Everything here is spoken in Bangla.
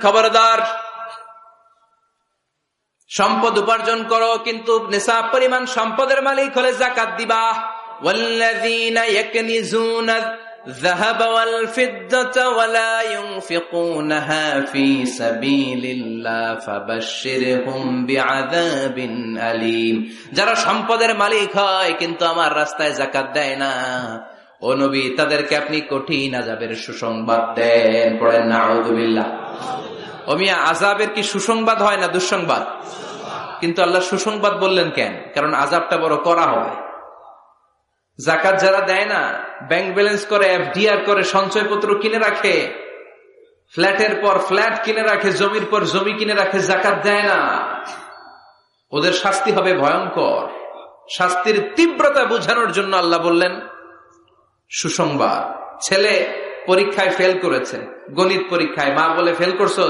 খবরদার, সম্পদ উপার্জন করো, কিন্তু নিসাব পরিমাণ সম্পদের মালিক হলে যাকাত দিবা। ওয়াল্লাযীনা ইয়াকনিজুনা الذهب والفضة ولا ينفقونها في سبيل الله فبشرهم بعذاب أليم। যারা সম্পদের মালিক হয় কিন্তু আমার রাস্তায় যাকাত দেয় না, ও নবী তাদেরকে আপনি কঠিন আযাবের সুসংবাদ দেন। পড়েন নাউযুবিল্লাহ। ও মিয়া, আযাবের কি সুসংবাদ হয় না দুঃসংবাদ? কিন্তু আল্লাহ সুসংবাদ বললেন কেন? কারণ আযাবটা বড় করা হবে। যাকাত যারা দেয় না, ব্যাংক ব্যালেন্স করে, এফডিআর করে, সঞ্চয়পত্র কিনে রাখে, ফ্ল্যাটের পর ফ্ল্যাট কিনে রাখে, জমির পর জমি কিনে রাখে, যাকাত দেয় না, ওদের শাস্তি হবে ভয়ঙ্কর। শাস্তির তীব্রতা বোঝানোর জন্য আল্লাহ বললেন সুসংবাদ। ছেলে পরীক্ষায় ফেল করেছে, গণিত পরীক্ষায়, মা বলে ফেল করছো,